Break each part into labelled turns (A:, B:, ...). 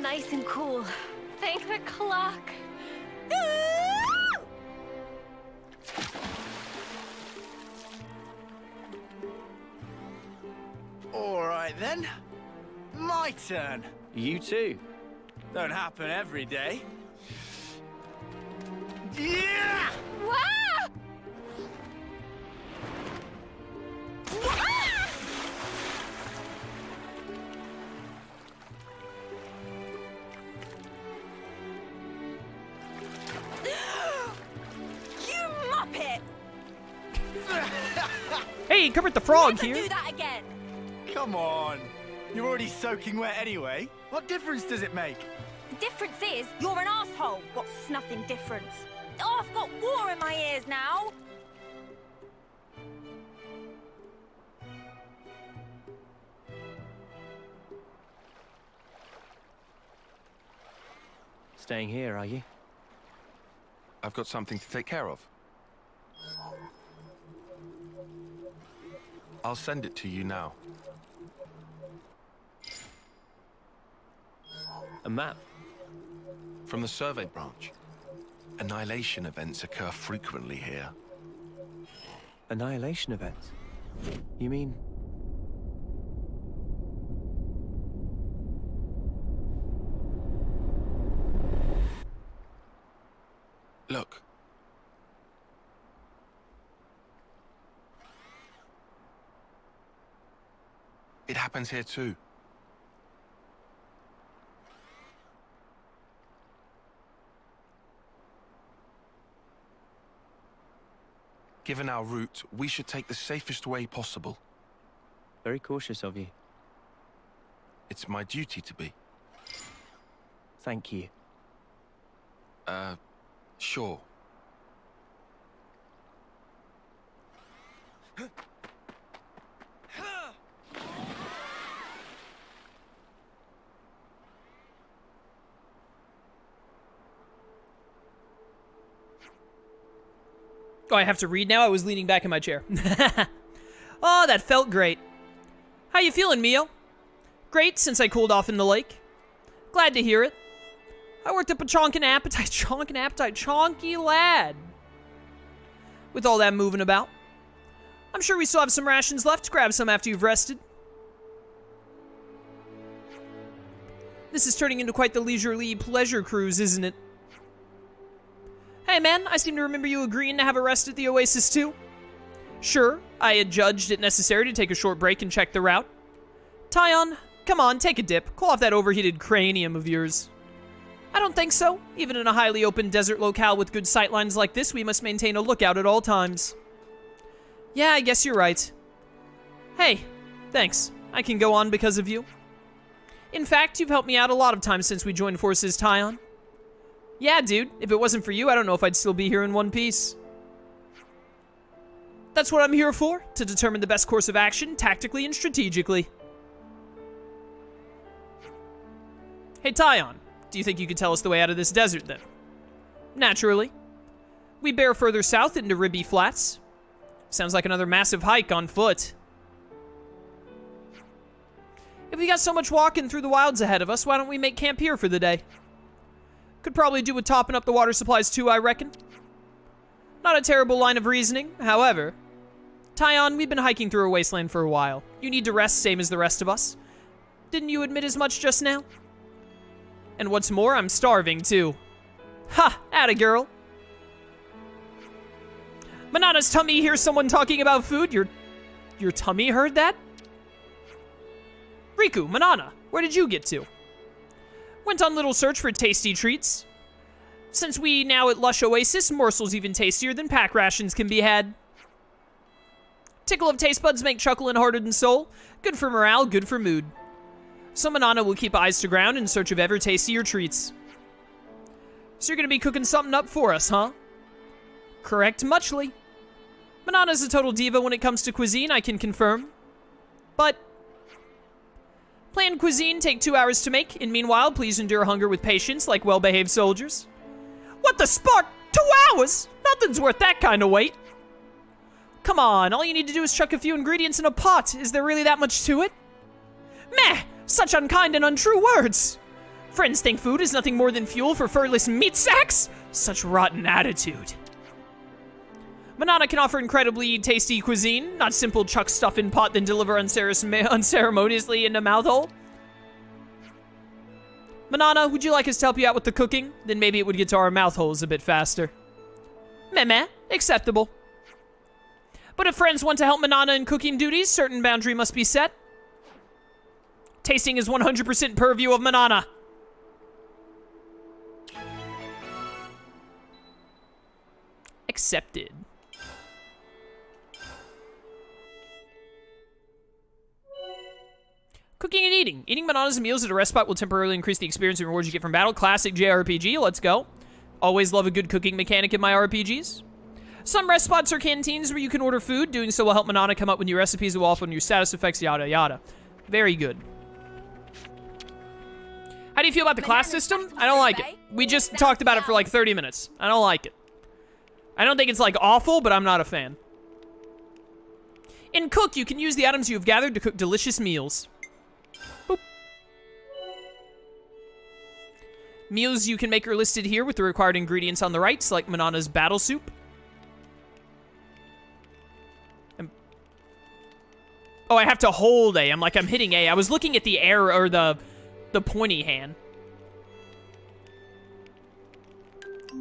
A: Nice and cool. Thank the clock.
B: Alright then. My turn.
C: You too.
B: Don't happen every day. Yeah!
A: Wow! You muppet!
D: Hey, Kermit the Frog
A: Never
D: here.
A: do that again.
B: Come on. You're already soaking wet anyway. What difference does it make?
A: The difference is you're an asshole. What's nothing difference? Oh, I've got water in my ears now.
C: Staying here, are you?
E: I've got something to take care of. I'll send it to you now.
C: A map?
E: From the survey branch. Annihilation events occur frequently here.
C: Annihilation events? You mean...
E: Look. It happens here too. Given our route, we should take the safest way possible.
C: Very cautious of you.
E: It's my duty to be.
C: Thank you.
E: Sure.
D: Oh, I have to read now? I was leaning back in my chair. Oh, that felt great. How you feeling, Mio? Great, since I cooled off in the lake. Glad to hear it. I worked up a chonkin' appetite, chonky lad. With all that moving about. I'm sure we still have some rations left. Grab some after you've rested. This is turning into quite the leisurely pleasure cruise, isn't it? Hey man, I seem to remember you agreeing to have a rest at the Oasis too. Sure, I had judged it necessary to take a short break and check the route. Tyon, come on, take a dip. Cool off that overheated cranium of yours. I don't think so. Even in a highly open desert locale with good sightlines like this, we must maintain a lookout at all times. Yeah, I guess you're right. Hey, thanks. I can go on because of you. In fact, you've helped me out a lot of times since we joined forces, Tyon. Yeah, dude, if it wasn't for you, I don't know if I'd still be here in one piece. That's what I'm here for, to determine the best course of action, tactically and strategically. Hey, Tyon, do you think you could tell us the way out of this desert, then? Naturally. We bear further south into Ribby Flats. Sounds like another massive hike on foot. If we got so much walking through the wilds ahead of us, why don't we make camp here for the day? Could probably do with topping up the water supplies too, I reckon. Not a terrible line of reasoning, however. Tyon, we've been hiking through a wasteland for a while. You need to rest, same as the rest of us. Didn't you admit as much just now? And what's more, I'm starving too. Ha! Atta girl. Manana's tummy hears someone talking about food. Your tummy heard that? Riku, Manana, where did you get to? Went on little search for tasty treats. Since we now at Lush Oasis, morsels even tastier than pack rations can be had. Tickle of taste buds make chuckle and heart and soul. Good for morale, good for mood. So Manana will keep eyes to ground in search of ever tastier treats. So you're gonna be cooking something up for us, huh? Correct, muchly. Manana's a total diva when it comes to cuisine, I can confirm. But planned cuisine take 2 hours to make, and meanwhile, please endure hunger with patience like well-behaved soldiers. What the spark? 2 hours? Nothing's worth that kind of wait. Come on, all you need to do is chuck a few ingredients in a pot. Is there really that much to it? Meh! Such unkind and untrue words! Friends think food is nothing more than fuel for furless meat sacks? Such rotten attitude. Manana can offer incredibly tasty cuisine, not simple chuck stuff in pot then deliver unceremoniously in a mouth hole. Manana, would you like us to help you out with the cooking? Then maybe it would get to our mouth holes a bit faster. Meh, acceptable. But if friends want to help Manana in cooking duties, certain boundary must be set. Tasting is 100% purview of Manana. Accepted. Cooking and eating. Eating Manana's meals at a rest spot will temporarily increase the experience and rewards you get from battle. Classic JRPG, let's go. Always love a good cooking mechanic in my RPGs. Some rest spots are canteens where you can order food. Doing so will help Manana come up with new recipes that will offer new status effects, yada yada. Very good. How do you feel about the class system? I don't like it. We just talked about it for like 30 minutes. I don't like it. I don't think it's like awful, but I'm not a fan. In Cook, you can use the items you have gathered to cook delicious meals. Boop. Meals you can make are listed here with the required ingredients on the right, select Manana's battle soup. Oh, I have to hold A. I'm hitting A. I was looking at the arrow, or the pointy hand.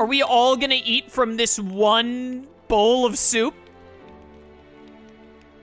D: Are we all gonna eat from this one bowl of soup?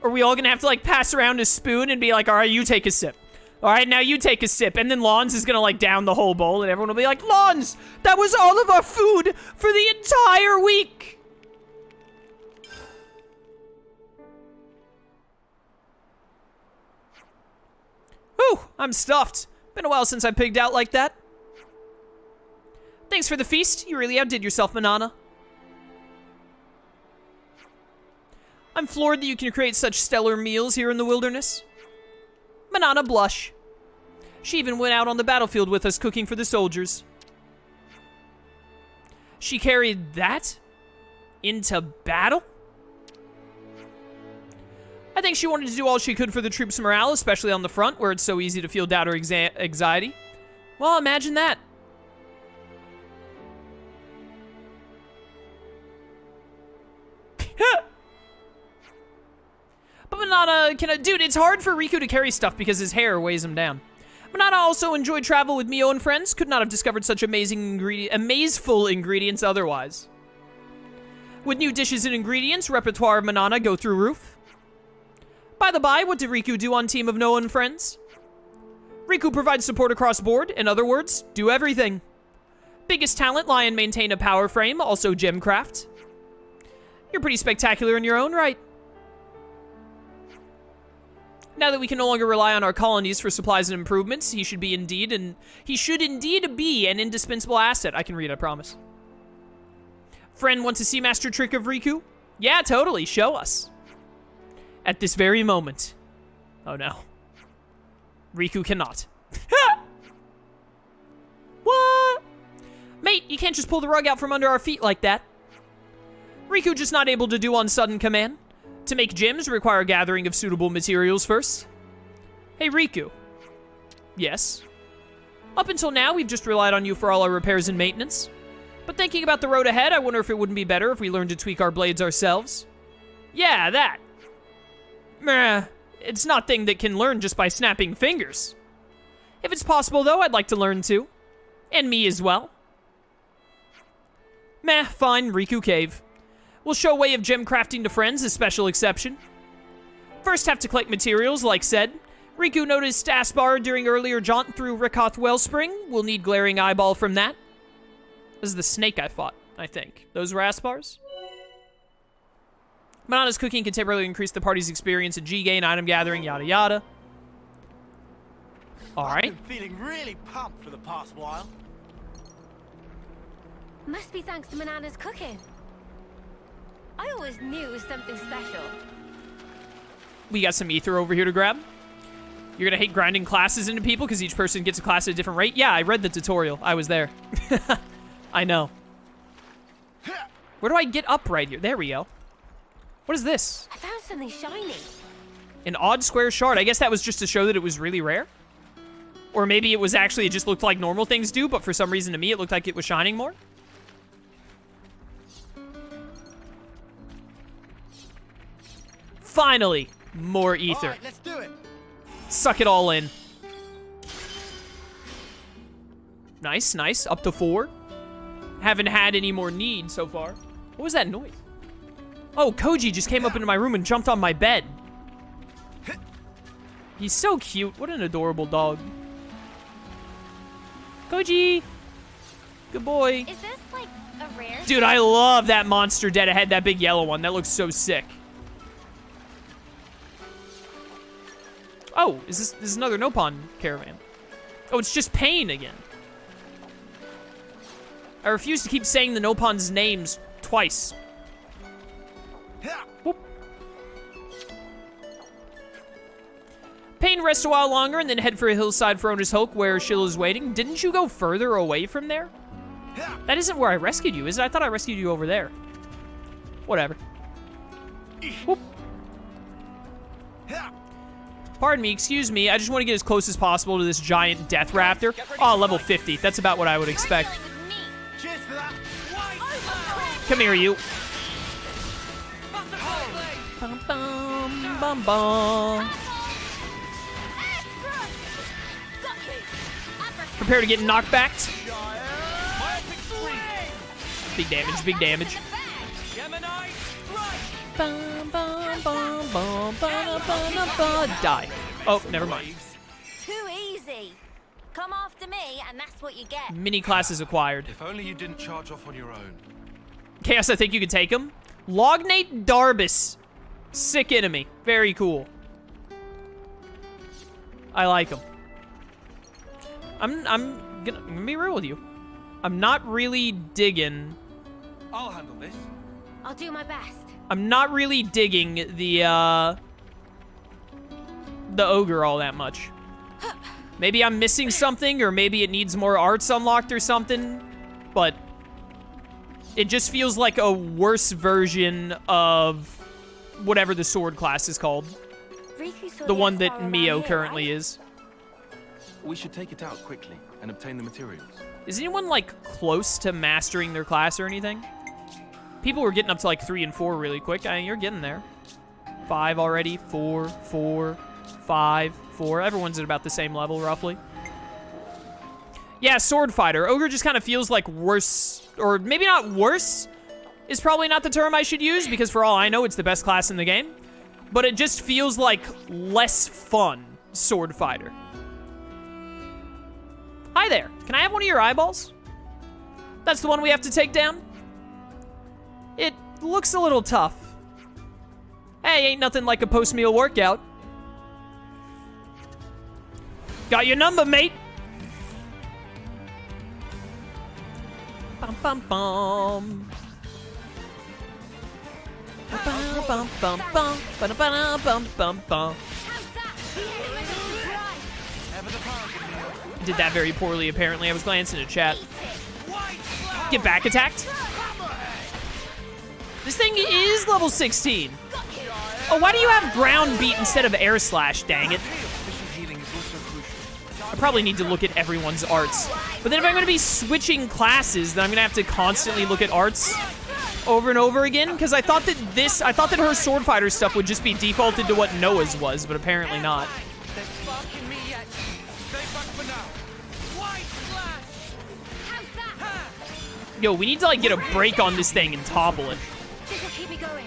D: Are we all gonna have to, like, pass around a spoon and be like, all right, you take a sip. All right, now you take a sip. And then Lons is gonna, like, down the whole bowl, and everyone will be like, Lons, that was all of our food for the entire week. Whew, I'm stuffed. Been a while since I pigged out like that. Thanks for the feast. You really outdid yourself, Manana. I'm floored that you can create such stellar meals here in the wilderness. Manana blush. She even went out on the battlefield with us cooking for the soldiers. She carried that into battle? I think she wanted to do all she could for the troops' morale, especially on the front, where it's so easy to feel doubt or anxiety. Well, imagine that. But Manana dude, it's hard for Riku to carry stuff because his hair weighs him down. Manana also enjoyed travel with Mio and friends. Could not have discovered such amazeful ingredients otherwise. With new dishes and ingredients, repertoire of Manana go through roof. By the by, what did Riku do on Team of Noah and Friends? Riku provides support across board. In other words, do everything. Biggest talent lie in maintain a power frame, also gemcraft. You're pretty spectacular in your own right. Now that we can no longer rely on our colonies for supplies and improvements, he should indeed be an indispensable asset. I can read, I promise. Friend, want to see master trick of Riku? Yeah, totally. Show us. At this very moment. Oh no. Riku cannot. What? Mate, you can't just pull the rug out from under our feet like that. Riku just not able to do on sudden command. To make gems require gathering of suitable materials first. Hey, Riku. Yes? Up until now, we've just relied on you for all our repairs and maintenance. But thinking about the road ahead, I wonder if it wouldn't be better if we learned to tweak our blades ourselves. Yeah, that. Meh, it's not thing that can learn just by snapping fingers. If it's possible, though, I'd like to learn too. And me as well. Meh, fine, Riku Cave. We'll show way of gem crafting to friends, a special exception. First have to collect materials, like said. Riku noticed taskbar during earlier jaunt through Rikoth Wellspring. We'll need glaring eyeball from that. This is the snake I fought, I think. Those were Aspars? Manana's cooking can temporarily increase the party's experience in G-gain, item gathering, yada yada. Alright.
B: I've been feeling really pumped for the past while.
A: Must be thanks to Manana's cooking. I always knew it was something special.
D: We got some ether over here to grab. You're gonna hate grinding classes into people because each person gets a class at a different rate? Yeah, I read the tutorial. I was there. I know. Where do I get up right here? There we go. What is this?
A: I found something shiny.
D: An odd square shard. I guess that was just to show that it was really rare. Or maybe it was actually, it just looked like normal things do, but for some reason to me, it looked like it was shining more. Finally, more ether.
B: All right, let's do it.
D: Suck it all in. Nice, nice. Up to 4. Haven't had any more need so far. What was that noise? Oh, Koji just came up into my room and jumped on my bed. He's so cute. What an adorable dog. Koji! Good boy.
A: Is this like a rare?
D: Dude, I love that monster dead ahead, that big yellow one. That looks so sick. Oh, this is another Nopon caravan. Oh, it's just Pain again. I refuse to keep saying the Nopon's names twice. Whoop. Pain rest a while longer and then head for a hillside for Ona's Hulk where Shilla's waiting. Didn't you go further away from there? That isn't where I rescued you, is it? I thought I rescued you over there. Whatever. Whoop. Pardon me, excuse me. I just want to get as close as possible to this giant death raptor. Oh, level 50. That's about what I would expect.
B: Cheers for that.
D: Come here, you. Bum, bum, bum, bum. Prepare to get knocked back. Big damage, big damage. Bum, bum, bum, bum, bum, bum, bum. Die. Oh, never mind.
A: Too easy. Come after me, and that's what you get.
D: Mini classes acquired.
E: If only you didn't charge off on your own.
D: Chaos, I think you could take him. Lognate Darbus. Sick enemy. Very cool. I like him. I'm gonna be real with you. I'm not really digging.
E: I'll handle this.
A: I'll do my best.
D: I'm not really digging the ogre all that much. Maybe I'm missing something, or maybe it needs more arts unlocked or something, but it just feels like a worse version of whatever the sword class is called. The one that Mio currently is.
E: We should take it out quickly and obtain the materials.
D: Is anyone, like, close to mastering their class or anything? People were getting up to, like, 3 and 4 really quick. I mean, you're getting there. 5 already. 4, 4, 5, 4. Everyone's at about the same level, roughly. Yeah, sword fighter. Ogre just kind of feels like worse, or maybe not worse, is probably not the term I should use, because for all I know, it's the best class in the game. But it just feels like less fun sword fighter. Hi there. Can I have one of your eyeballs? That's the one we have to take down? It looks a little tough. Hey, ain't nothing like a post-meal workout. Got your number, mate. Bum, bum, bum. Bum, bum, bum, bum. Ba-da-ba-da, bum, bum, bum. Did that very poorly, apparently. I was glancing at chat. Get back attacked. This thing is level 16. Oh, why do you have ground beat instead of air slash, dang it? I probably need to look at everyone's arts. But then if I'm going to be switching classes, then I'm going to have to constantly look at arts over and over again. Because I thought that her sword fighter stuff would just be defaulted to what Noah's was, but apparently not. Yo, we need to, like, get a break on this thing and topple it.
A: This'll keep me going.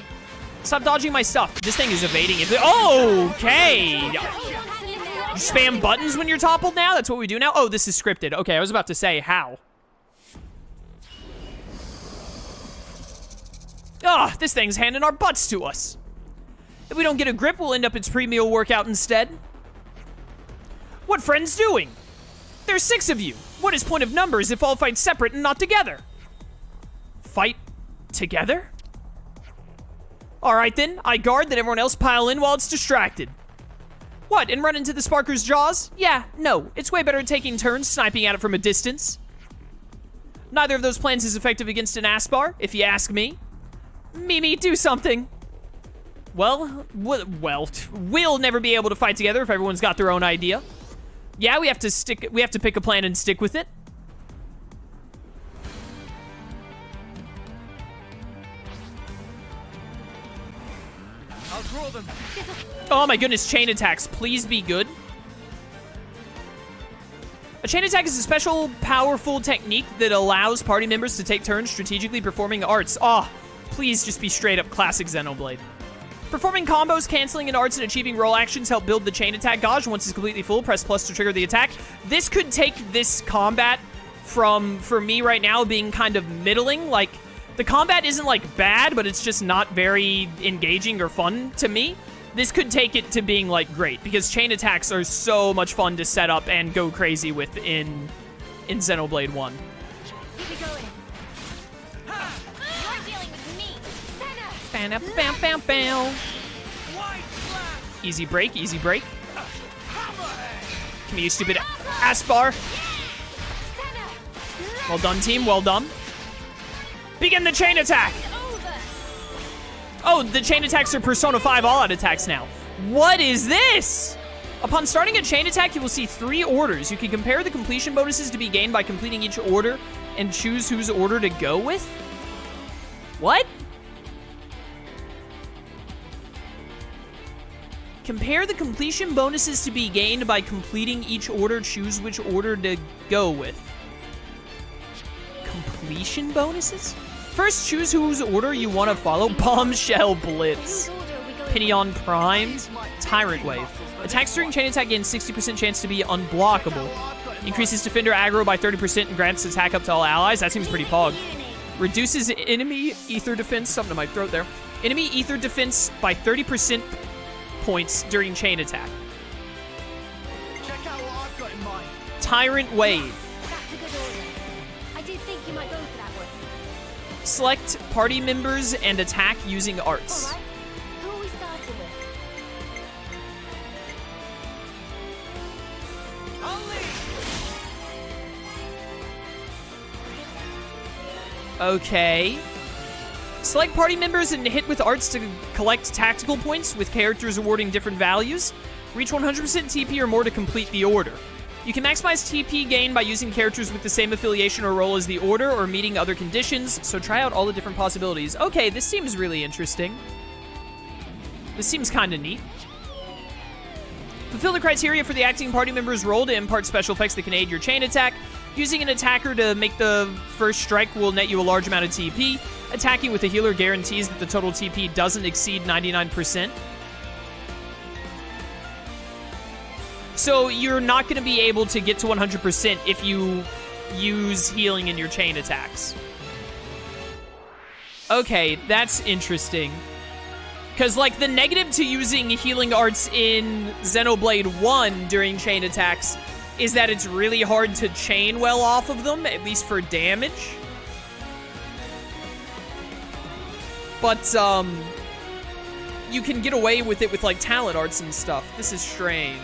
D: Stop dodging my stuff. This thing is evading it. Oh, okay. You spam buttons when you're toppled now? That's what we do now? Oh, this is scripted. Okay, I was about to say, how? Ugh, this thing's handing our butts to us. If we don't get a grip, we'll end up its pre-meal workout instead. What friends doing? There's 6 of you. What is point of numbers if all fight separate and not together? Fight together? All right, then. I guard that everyone else pile in while it's distracted. What, and run into the Sparker's jaws? Yeah, no. It's way better taking turns sniping at it from a distance. Neither of those plans is effective against an Aspar, if you ask me. Mimi, do something. Well, we'll never be able to fight together if everyone's got their own idea. Yeah, we have to pick a plan and stick with it.
B: I'll draw them.
D: Oh my goodness, chain attacks. Please be good. A chain attack is a special, powerful technique that allows party members to take turns strategically performing arts. Oh, please just be straight up classic Xenoblade. Performing combos, canceling in arts, and achieving roll actions help build the chain attack gauge. Once it's completely full, press plus to trigger the attack. This could take this combat from, for me right now, being kind of middling. Like, the combat isn't, like, bad, but it's just not very engaging or fun to me. This could take it to being, like, great, because chain attacks are so much fun to set up and go crazy with in Xenoblade 1.
A: Keep it going. You're dealing with me, Xeno.
D: Bam, bam, bam, bam. Easy break, easy break. Come here, you stupid ass bar. Well done, team, well done. Begin the chain attack! Oh, the chain attacks are Persona 5 all-out attacks now. What is this? Upon starting a chain attack, you will see 3 orders. You can compare the completion bonuses to be gained by completing each order and choose whose order to go with? What? Compare the completion bonuses to be gained by completing each order. Choose which order to go with. Completion bonuses? First, choose whose order you want to follow. Bombshell Blitz. Pinion Primed. Tyrant Wave. Attacks during chain attack gain 60% chance to be unblockable. Increases defender aggro by 30% and grants attack up to all allies. That seems pretty pog. Reduces enemy ether defense. Something to my throat there. Enemy ether defense by 30% points during chain attack.
B: Check out what I've got in mind.
D: Tyrant Wave.
A: That's a good order. I did think you might go for that one.
D: Select party members and attack using arts.
A: All right. Who are we starting with?
D: Okay. Select party members and hit with arts to collect tactical points, with characters awarding different values. Reach 100% TP or more to complete the order. You can maximize TP gain by using characters with the same affiliation or role as the order, or meeting other conditions, so try out all the different possibilities. Okay, this seems really interesting. This seems kind of neat. Fulfill the criteria for the acting party member's role to impart special effects that can aid your chain attack. Using an attacker to make the first strike will net you a large amount of TP. Attacking with a healer guarantees that the total TP doesn't exceed 99%. So you're not going to be able to get to 100% if you use healing in your chain attacks. Okay, that's interesting. Because, like, the negative to using healing arts in Xenoblade 1 during chain attacks is that it's really hard to chain well off of them, at least for damage. But, you can get away with it with, like, talent arts and stuff. This is strange.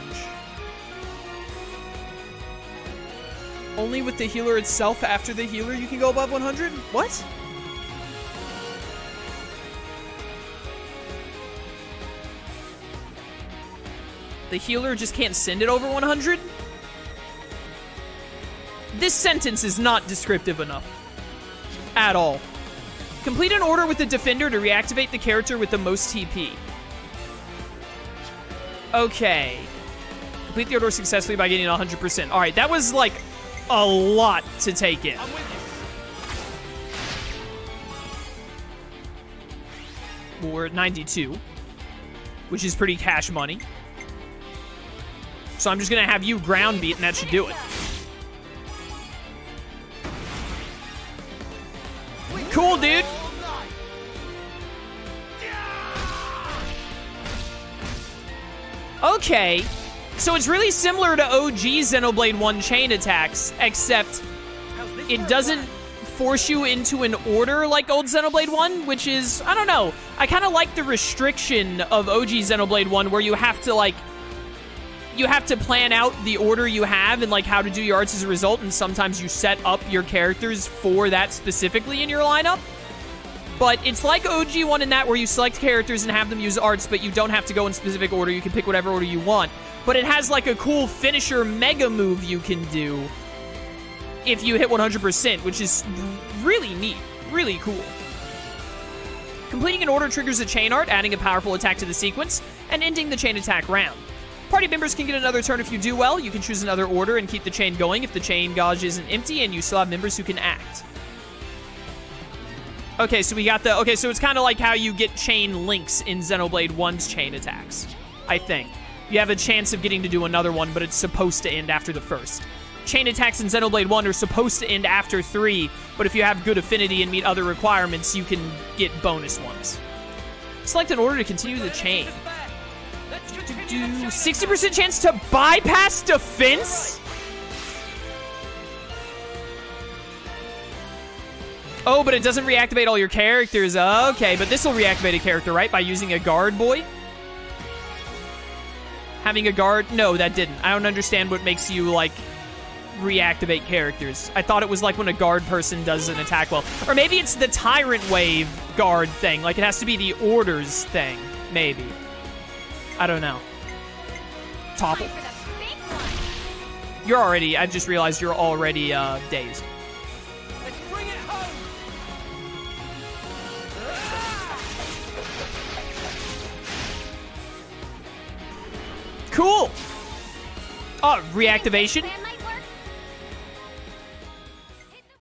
D: Only with the healer itself. After the healer, you can go above 100? What? The healer just can't send it over 100? This sentence is not descriptive enough. At all. Complete an order with the defender to reactivate the character with the most TP. Okay. Complete the order successfully by getting 100%. Alright, that was like a lot to take in. Well, we're at 92, which is pretty cash money. So I'm just gonna have you ground beat and that should do it. Cool, dude. Okay. So it's really similar to OG Xenoblade 1 chain attacks, except it doesn't force you into an order like old Xenoblade 1, which is, I don't know. I kind of like the restriction of OG Xenoblade 1 where you have to, like, you have to plan out the order you have and, like, how to do your arts as a result, and sometimes you set up your characters for that specifically in your lineup. But it's like OG1 in that where you select characters and have them use arts, but you don't have to go in specific order. You can pick whatever order you want. But it has like a cool finisher mega move you can do if you hit 100%, which is really neat, really cool. Completing an order triggers a chain art, adding a powerful attack to the sequence, and ending the chain attack round. Party members can get another turn if you do well. You can choose another order and keep the chain going if the chain gauge isn't empty, and you still have members who can act. Okay, so we got the... Okay, so it's kind of like how you get chain links in Xenoblade 1's chain attacks, I think. You have a chance of getting to do another one, but it's supposed to end after the first. Chain attacks in Xenoblade 1 are supposed to end after 3, but if you have good affinity and meet other requirements, you can get bonus ones. Select an order to continue the chain. 60% chance to bypass defense? Oh, but it doesn't reactivate all your characters. Okay, but this will reactivate a character, right? By using a guard boy? Having a guard? No, that didn't. I don't understand what makes you, like, reactivate characters. I thought it was like when a guard person does an attack well. Or maybe it's the Tyrant Wave guard thing. Like, it has to be the orders thing. Maybe. I don't know. Topple. You're already... I just realized you're already, dazed. Cool. Oh, reactivation.